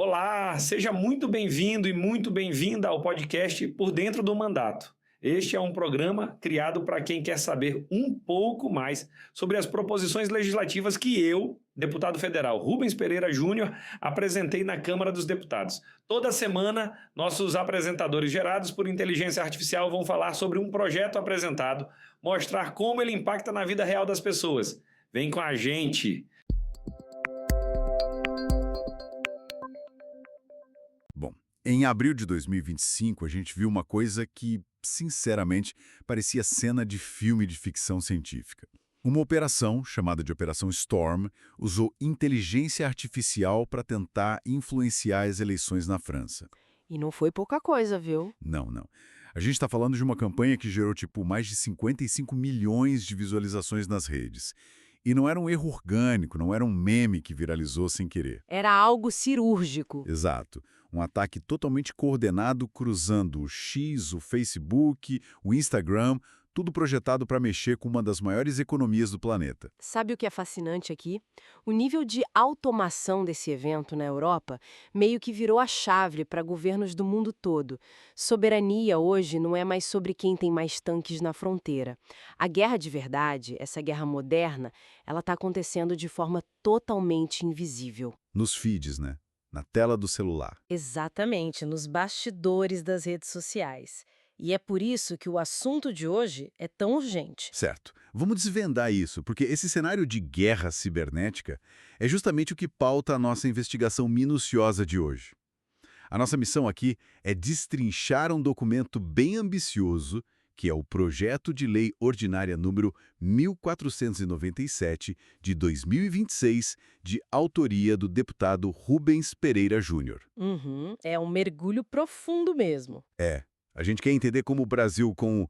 Olá, seja muito bem-vindo e muito bem-vinda ao podcast Por Dentro do Mandato. Este é um programa criado para quem quer saber um pouco mais sobre as proposições legislativas que eu, deputado federal Rubens Pereira Júnior, apresentei na Câmara dos Deputados. Toda semana, nossos apresentadores gerados por inteligência artificial vão falar sobre um projeto apresentado, mostrar como ele impacta na vida real das pessoas. Vem com a gente! Bom, em abril de 2025, a gente viu uma coisa que, sinceramente, parecia cena de filme de ficção científica. Uma operação, chamada de Operação Storm, usou inteligência artificial para tentar influenciar as eleições na França. E não foi pouca coisa, viu? Não. A gente está falando de uma campanha que gerou, mais de 55 milhões de visualizações nas redes. E não era um erro orgânico, não era um meme que viralizou sem querer. Era algo cirúrgico. Exato. Um ataque totalmente coordenado cruzando o X, o Facebook, o Instagram, tudo projetado para mexer com uma das maiores economias do planeta. Sabe o que é fascinante aqui? O nível de automação desse evento na Europa meio que virou a chave para governos do mundo todo. Soberania hoje não é mais sobre quem tem mais tanques na fronteira. A guerra de verdade, essa guerra moderna, ela está acontecendo de forma totalmente invisível. Nos feeds, né? Na tela do celular. Exatamente, nos bastidores das redes sociais. E é por isso que o assunto de hoje é tão urgente. Certo. Vamos desvendar isso, porque esse cenário de guerra cibernética é justamente o que pauta a nossa investigação minuciosa de hoje. A nossa missão aqui é destrinchar um documento bem ambicioso, que é o Projeto de Lei Ordinária número 1497, de 2026, de autoria do deputado Rubens Pereira Júnior. É um mergulho profundo mesmo. A gente quer entender como o Brasil, com,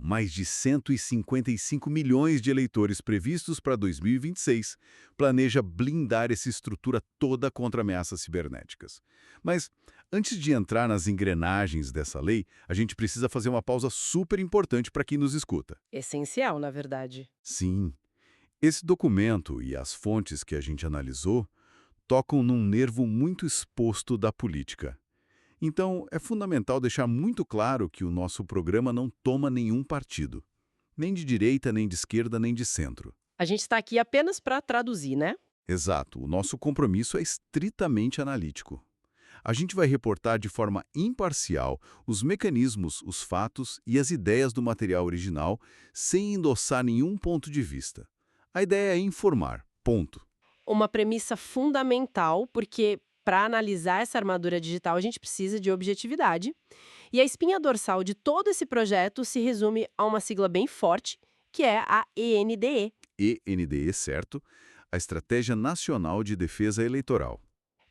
mais de 155 milhões de eleitores previstos para 2026, planeja blindar essa estrutura toda contra ameaças cibernéticas. Mas, antes de entrar nas engrenagens dessa lei, a gente precisa fazer uma pausa super importante para quem nos escuta. Essencial, na verdade. Sim, esse documento e as fontes que a gente analisou tocam num nervo muito exposto da política. Então, é fundamental deixar muito claro que o nosso programa não toma nenhum partido. Nem de direita, nem de esquerda, nem de centro. A gente está aqui apenas para traduzir, né? Exato, o nosso compromisso é estritamente analítico. A gente vai reportar de forma imparcial os mecanismos, os fatos e as ideias do material original, sem endossar nenhum ponto de vista. A ideia é informar, ponto. Uma premissa fundamental, porque para analisar essa armadura digital, a gente precisa de objetividade. E a espinha dorsal de todo esse projeto se resume a uma sigla bem forte, que é a ENDE. ENDE, certo? A Estratégia Nacional de Defesa Eleitoral.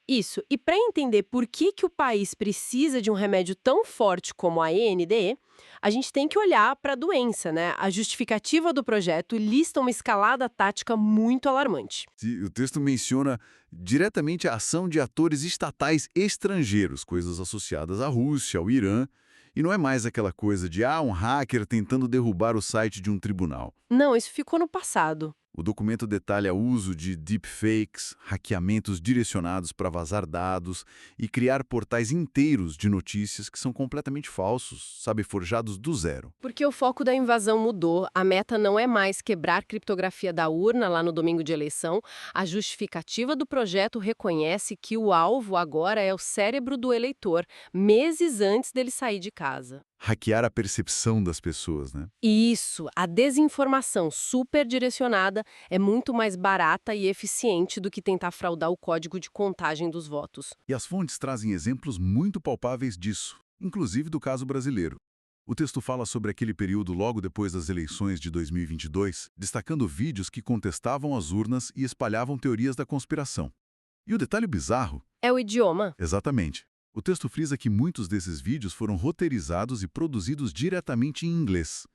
Isso. E para entender por que o país precisa de um remédio tão forte como a ENDE, a gente tem que olhar para a doença, né? A justificativa do projeto lista uma escalada tática muito alarmante. O texto menciona diretamente a ação de atores estatais estrangeiros, coisas associadas à Rússia, ao Irã, e não é mais aquela coisa de um hacker tentando derrubar o site de um tribunal. Não, isso ficou no passado. O documento detalha o uso de deepfakes, hackeamentos direcionados para vazar dados e criar portais inteiros de notícias que são completamente falsos, forjados do zero. Porque o foco da invasão mudou, a meta não é mais quebrar criptografia da urna lá no domingo de eleição, a justificativa do projeto reconhece que o alvo agora é o cérebro do eleitor, meses antes dele sair de casa. Hackear a percepção das pessoas, né? Isso, a desinformação superdirecionada é muito mais barata e eficiente do que tentar fraudar o código de contagem dos votos. E as fontes trazem exemplos muito palpáveis disso, inclusive do caso brasileiro. O texto fala sobre aquele período logo depois das eleições de 2022, destacando vídeos que contestavam as urnas e espalhavam teorias da conspiração. E o detalhe bizarro... É o idioma. Exatamente. O texto frisa que muitos desses vídeos foram roteirizados e produzidos diretamente em inglês.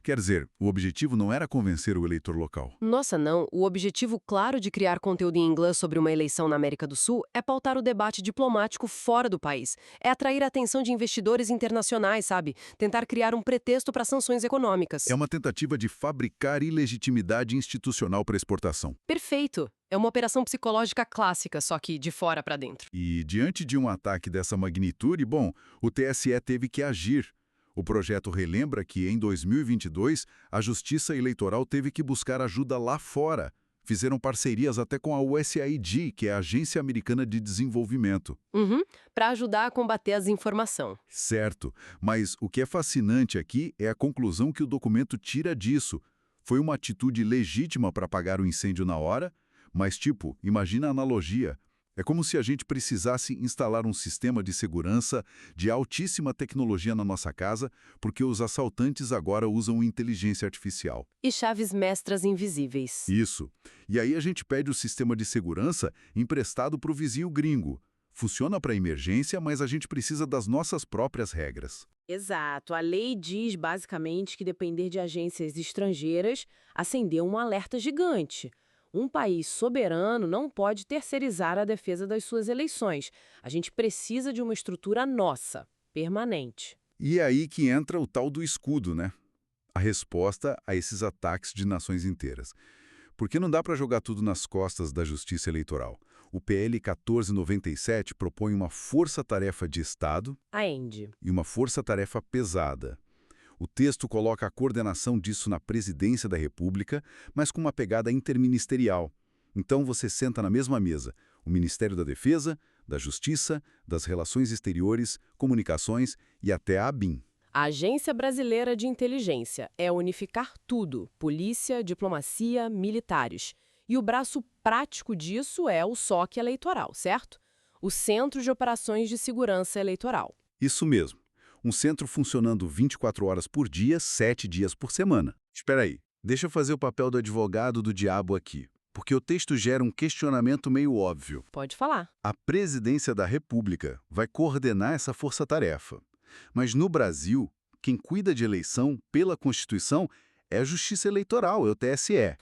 Quer dizer, o objetivo não era convencer o eleitor local. Nossa, não. O objetivo claro de criar conteúdo em inglês sobre uma eleição na América do Sul é pautar o debate diplomático fora do país. É atrair a atenção de investidores internacionais, sabe? Tentar criar um pretexto para sanções econômicas. É uma tentativa de fabricar ilegitimidade institucional para exportação. Perfeito. É uma operação psicológica clássica, só que de fora para dentro. E diante de um ataque dessa magnitude, bom, o TSE teve que agir. O projeto relembra que, em 2022, a Justiça Eleitoral teve que buscar ajuda lá fora. Fizeram parcerias até com a USAID, que é a Agência Americana de Desenvolvimento. Para ajudar a combater a desinformação. Certo, mas o que é fascinante aqui é a conclusão que o documento tira disso. Foi uma atitude legítima para apagar o incêndio na hora, mas, imagina a analogia. É como se a gente precisasse instalar um sistema de segurança de altíssima tecnologia na nossa casa, porque os assaltantes agora usam inteligência artificial. E chaves mestras invisíveis. Isso. E aí a gente pede o sistema de segurança emprestado para o vizinho gringo. Funciona para emergência, mas a gente precisa das nossas próprias regras. Exato. A lei diz, basicamente, que depender de agências estrangeiras acendeu um alerta gigante. Um país soberano não pode terceirizar a defesa das suas eleições. A gente precisa de uma estrutura nossa, permanente. E é aí que entra o tal do escudo, né? A resposta a esses ataques de nações inteiras. Porque não dá para jogar tudo nas costas da Justiça Eleitoral. O PL 1497 propõe uma força-tarefa de Estado A ENDE. e uma força-tarefa pesada. O texto coloca a coordenação disso na Presidência da República, mas com uma pegada interministerial. Então você senta na mesma mesa o Ministério da Defesa, da Justiça, das Relações Exteriores, Comunicações e até a ABIN. A Agência Brasileira de Inteligência é unificar tudo: polícia, diplomacia, militares. E o braço prático disso é o SOC eleitoral, certo? O Centro de Operações de Segurança Eleitoral. Isso mesmo. Um centro funcionando 24 horas por dia, 7 dias por semana. Espera aí, deixa eu fazer o papel do advogado do diabo aqui, porque o texto gera um questionamento meio óbvio. Pode falar. A Presidência da República vai coordenar essa força-tarefa. Mas no Brasil, quem cuida de eleição, pela Constituição, é a Justiça Eleitoral, é o TSE.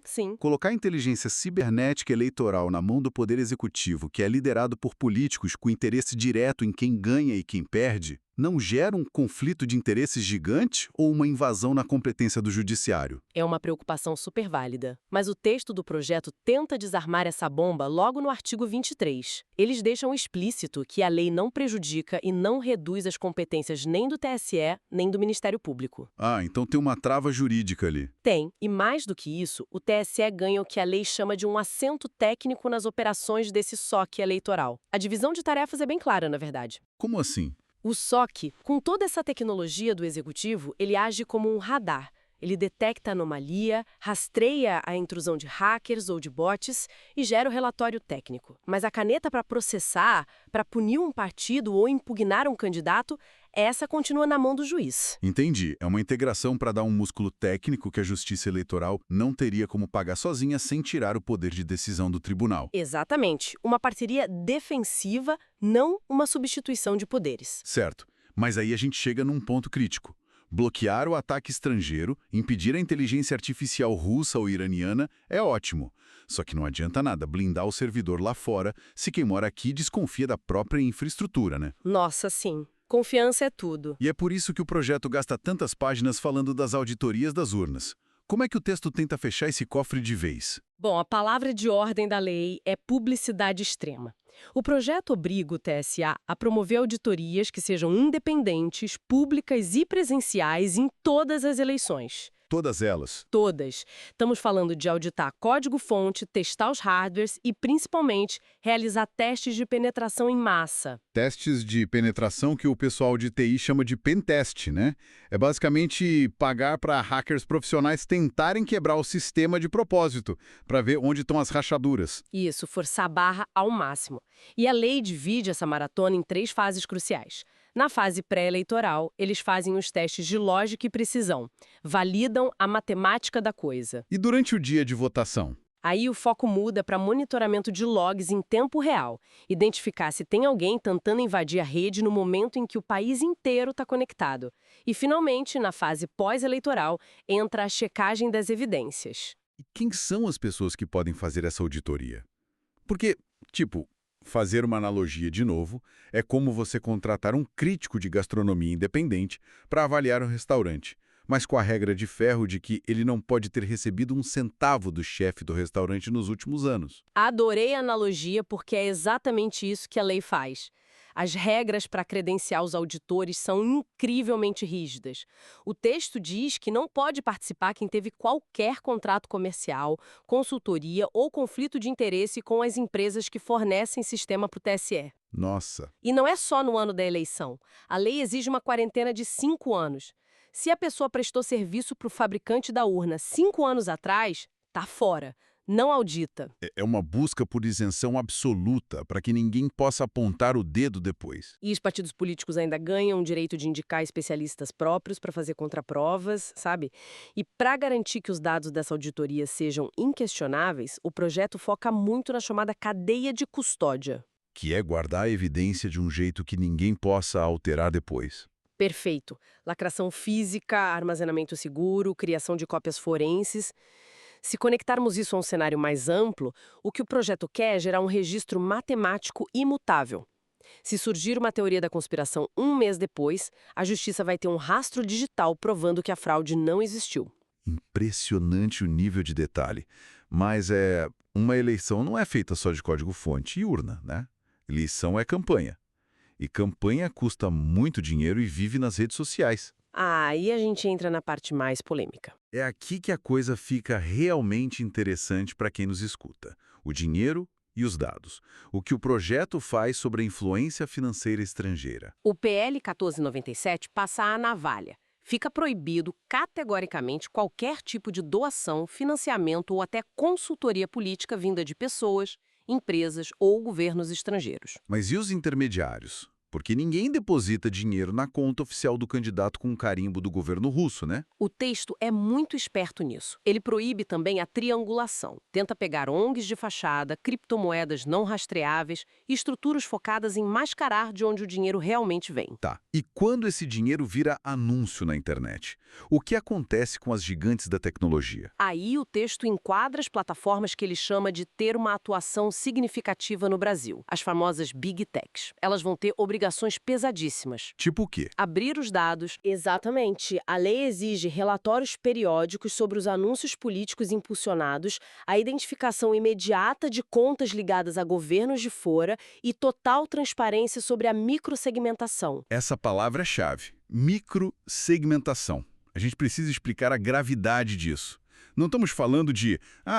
Sim. Colocar a inteligência cibernética eleitoral na mão do Poder Executivo, que é liderado por políticos com interesse direto em quem ganha e quem perde, não gera um conflito de interesses gigante ou uma invasão na competência do Judiciário? É uma preocupação super válida. Mas o texto do projeto tenta desarmar essa bomba logo no artigo 23. Eles deixam explícito que a lei não prejudica e não reduz as competências nem do TSE, nem do Ministério Público. Ah, então tem uma trava jurídica ali. Tem, e mais do que isso, o TSE ganha o que a lei chama de um assento técnico nas operações desse SOC eleitoral. A divisão de tarefas é bem clara, na verdade. Como assim? O SOC, com toda essa tecnologia do executivo, ele age como um radar. Ele detecta anomalia, rastreia a intrusão de hackers ou de bots e gera o relatório técnico. Mas a caneta para processar, para punir um partido ou impugnar um candidato, essa continua na mão do juiz. Entendi. É uma integração para dar um músculo técnico que a Justiça Eleitoral não teria como pagar sozinha sem tirar o poder de decisão do tribunal. Exatamente. Uma parceria defensiva, não uma substituição de poderes. Certo. Mas aí a gente chega num ponto crítico. Bloquear o ataque estrangeiro, impedir a inteligência artificial russa ou iraniana é ótimo. Só que não adianta nada blindar o servidor lá fora se quem mora aqui desconfia da própria infraestrutura, né? Nossa, sim. Confiança é tudo. E é por isso que o projeto gasta tantas páginas falando das auditorias das urnas. Como é que o texto tenta fechar esse cofre de vez? Bom, a palavra de ordem da lei é publicidade extrema. O projeto obriga o TSE a promover auditorias que sejam independentes, públicas e presenciais em todas as eleições. Todas elas. Todas. Estamos falando de auditar código-fonte, testar os hardwares e, principalmente, realizar testes de penetração em massa. Testes de penetração que o pessoal de TI chama de pentest, né? É basicamente pagar para hackers profissionais tentarem quebrar o sistema de propósito, para ver onde estão as rachaduras. Isso, forçar a barra ao máximo. E a lei divide essa maratona em 3 fases cruciais. Na fase pré-eleitoral, eles fazem os testes de lógica e precisão, validam a matemática da coisa. E durante o dia de votação? Aí o foco muda para monitoramento de logs em tempo real, identificar se tem alguém tentando invadir a rede no momento em que o país inteiro está conectado. E, finalmente, na fase pós-eleitoral, entra a checagem das evidências. E quem são as pessoas que podem fazer essa auditoria? Porque, fazer uma analogia de novo, é como você contratar um crítico de gastronomia independente para avaliar um restaurante. mas com a regra de ferro de que ele não pode ter recebido um centavo do chefe do restaurante nos últimos anos. Adorei a analogia porque é exatamente isso que a lei faz. As regras para credenciar os auditores são incrivelmente rígidas. O texto diz que não pode participar quem teve qualquer contrato comercial, consultoria ou conflito de interesse com as empresas que fornecem sistema para o TSE. Nossa, E não é só no ano da eleição. A lei exige uma quarentena de 5 anos. Se a pessoa prestou serviço para o fabricante da urna 5 anos atrás, tá fora. Não audita. é uma busca por isenção absoluta para que ninguém possa apontar o dedo depois. E os partidos políticos ainda ganham o direito de indicar especialistas próprios para fazer contraprovas, sabe? E para garantir que os dados dessa auditoria sejam inquestionáveis, o projeto foca muito na chamada cadeia de custódia. Que é guardar a evidência de um jeito que ninguém possa alterar depois. Perfeito. Lacração física, armazenamento seguro, criação de cópias forenses. Se conectarmos isso a um cenário mais amplo, o que o projeto quer é gerar um registro matemático imutável. Se surgir uma teoria da conspiração um mês depois, a justiça vai ter um rastro digital provando que a fraude não existiu. Impressionante o nível de detalhe. Mas uma eleição não é feita só de código-fonte e urna, né? Eleição é campanha. E campanha custa muito dinheiro e vive nas redes sociais. Aí a gente entra na parte mais polêmica. É aqui que a coisa fica realmente interessante para quem nos escuta. O dinheiro e os dados. O que o projeto faz sobre a influência financeira estrangeira. O PL 1497 passa a navalha. Fica proibido categoricamente qualquer tipo de doação, financiamento ou até consultoria política vinda de pessoas, empresas ou governos estrangeiros. Mas e os intermediários? Porque ninguém deposita dinheiro na conta oficial do candidato com um carimbo do governo russo, né? O texto é muito esperto nisso. Ele proíbe também a triangulação. Tenta pegar ONGs de fachada, criptomoedas não rastreáveis e estruturas focadas em mascarar de onde o dinheiro realmente vem. Tá. E quando esse dinheiro vira anúncio na internet? O que acontece com as gigantes da tecnologia? Aí o texto enquadra as plataformas que ele chama de ter uma atuação significativa no Brasil, as famosas Big Techs. Elas vão ter obrigações pesadíssimas. Tipo o quê? Abrir os dados. Exatamente. A lei exige relatórios periódicos sobre os anúncios políticos impulsionados, a identificação imediata de contas ligadas a governos de fora e total transparência sobre a microsegmentação. Essa palavra é chave. Microsegmentação. A gente precisa explicar a gravidade disso. Não estamos falando de,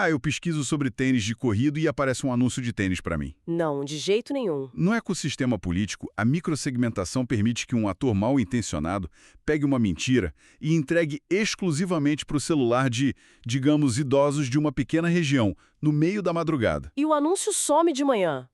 eu pesquiso sobre tênis de corrida e aparece um anúncio de tênis para mim. Não, de jeito nenhum. No ecossistema político, a microsegmentação permite que um ator mal intencionado pegue uma mentira e entregue exclusivamente para o celular de, digamos, idosos de uma pequena região, no meio da madrugada. E o anúncio some de manhã.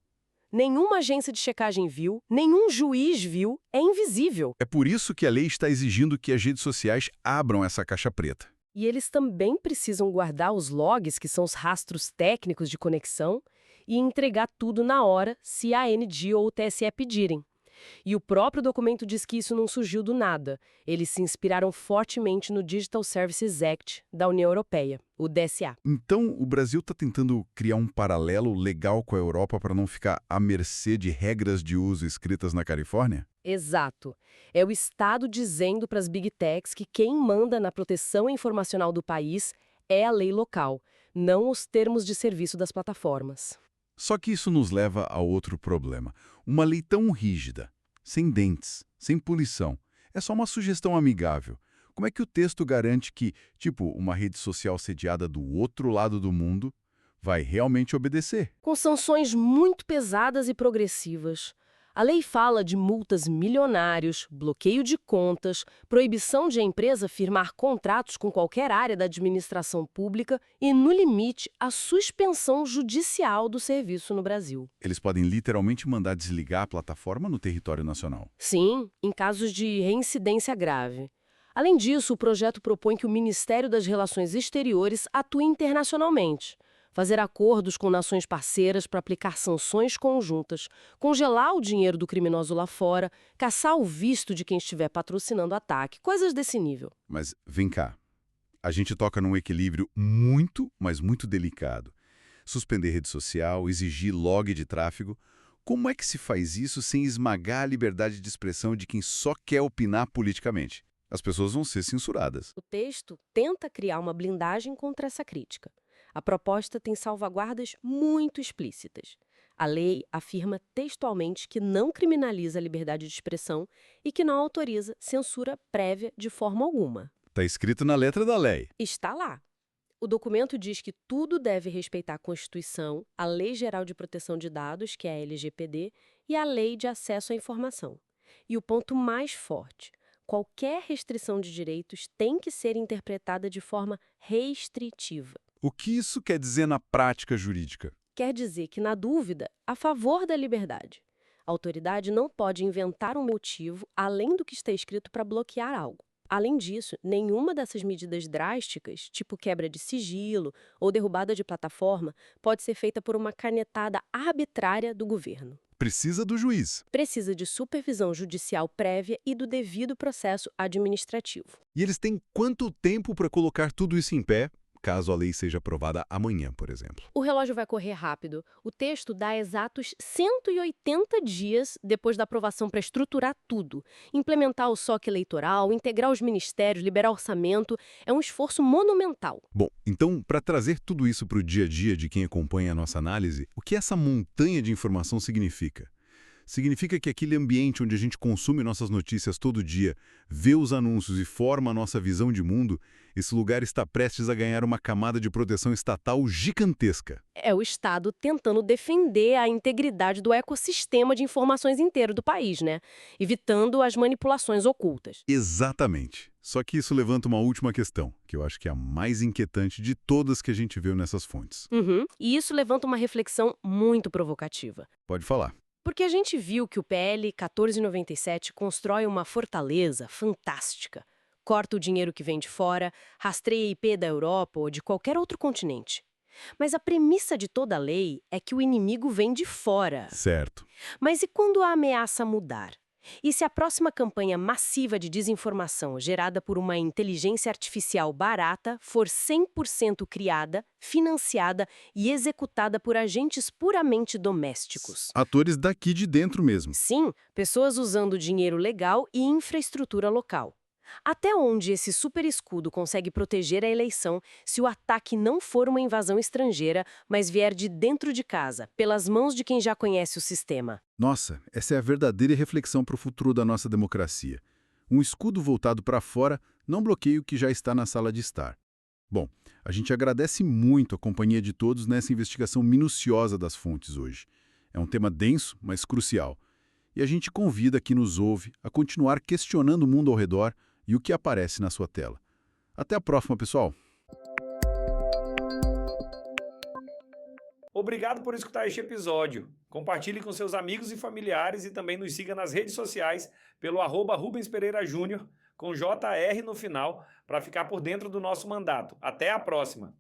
Nenhuma agência de checagem viu, nenhum juiz viu, é invisível. É por isso que a lei está exigindo que as redes sociais abram essa caixa preta. E eles também precisam guardar os logs, que são os rastros técnicos de conexão, e entregar tudo na hora, se a ANG ou o TSE pedirem. E o próprio documento diz que isso não surgiu do nada. Eles se inspiraram fortemente no Digital Services Act da União Europeia, o DSA. Então, o Brasil está tentando criar um paralelo legal com a Europa para não ficar à mercê de regras de uso escritas na Califórnia? Exato. É o Estado dizendo para as Big Techs que quem manda na proteção informacional do país é a lei local, não os termos de serviço das plataformas. Só que isso nos leva a outro problema. Uma lei tão rígida, sem dentes, sem punição, é só uma sugestão amigável. Como é que o texto garante que, uma rede social sediada do outro lado do mundo vai realmente obedecer? Com sanções muito pesadas e progressivas. A lei fala de multas milionários, bloqueio de contas, proibição de a empresa firmar contratos com qualquer área da administração pública e, no limite, a suspensão judicial do serviço no Brasil. Eles podem literalmente mandar desligar a plataforma no território nacional. Sim, em casos de reincidência grave. Além disso, o projeto propõe que o Ministério das Relações Exteriores atue internacionalmente. Fazer acordos com nações parceiras para aplicar sanções conjuntas, congelar o dinheiro do criminoso lá fora, caçar o visto de quem estiver patrocinando o ataque, coisas desse nível. Mas vem cá, a gente toca num equilíbrio muito, mas muito delicado. Suspender rede social, exigir log de tráfego. Como é que se faz isso sem esmagar a liberdade de expressão de quem só quer opinar politicamente? As pessoas vão ser censuradas. O texto tenta criar uma blindagem contra essa crítica. A proposta tem salvaguardas muito explícitas. A lei afirma textualmente que não criminaliza a liberdade de expressão e que não autoriza censura prévia de forma alguma. Está escrito na letra da lei. Está lá. O documento diz que tudo deve respeitar a Constituição, a Lei Geral de Proteção de Dados, que é a LGPD, e a Lei de Acesso à Informação. E o ponto mais forte: qualquer restrição de direitos tem que ser interpretada de forma restritiva. O que isso quer dizer na prática jurídica? Quer dizer que, na dúvida, a favor da liberdade. A autoridade não pode inventar um motivo além do que está escrito para bloquear algo. Além disso, nenhuma dessas medidas drásticas, tipo quebra de sigilo ou derrubada de plataforma, pode ser feita por uma canetada arbitrária do governo. Precisa do juiz. Precisa de supervisão judicial prévia e do devido processo administrativo. E eles têm quanto tempo para colocar tudo isso em pé, caso a lei seja aprovada amanhã, por exemplo? O relógio vai correr rápido. O texto dá exatos 180 dias depois da aprovação para estruturar tudo. Implementar o SOC eleitoral, integrar os ministérios, liberar orçamento. É um esforço monumental. Bom, então, para trazer tudo isso para o dia a dia de quem acompanha a nossa análise, o que essa montanha de informação significa? Significa que aquele ambiente onde a gente consome nossas notícias todo dia, vê os anúncios e forma a nossa visão de mundo, esse lugar está prestes a ganhar uma camada de proteção estatal gigantesca. É o Estado tentando defender a integridade do ecossistema de informações inteiro do país, né? Evitando as manipulações ocultas. Exatamente. Só que isso levanta uma última questão, que eu acho que é a mais inquietante de todas que a gente viu nessas fontes. E isso levanta uma reflexão muito provocativa. Pode falar. Porque a gente viu que o PL 1497 constrói uma fortaleza fantástica. Corta o dinheiro que vem de fora, rastreia IP da Europa ou de qualquer outro continente. Mas a premissa de toda a lei é que o inimigo vem de fora. Certo. Mas e quando a ameaça mudar? E se a próxima campanha massiva de desinformação gerada por uma inteligência artificial barata for 100% criada, financiada e executada por agentes puramente domésticos? Atores daqui de dentro mesmo. Sim, pessoas usando dinheiro legal e infraestrutura local. Até onde esse super escudo consegue proteger a eleição se o ataque não for uma invasão estrangeira, mas vier de dentro de casa, pelas mãos de quem já conhece o sistema? Nossa, essa é a verdadeira reflexão para o futuro da nossa democracia. Um escudo voltado para fora não bloqueia o que já está na sala de estar. Bom, a gente agradece muito a companhia de todos nessa investigação minuciosa das fontes hoje. É um tema denso, mas crucial. E a gente convida quem nos ouve a continuar questionando o mundo ao redor e o que aparece na sua tela. Até a próxima, pessoal! Obrigado por escutar este episódio. Compartilhe com seus amigos e familiares e também nos siga nas redes sociais pelo @Rubens Pereira Júnior, com JR no final, para ficar por dentro do nosso mandato. Até a próxima!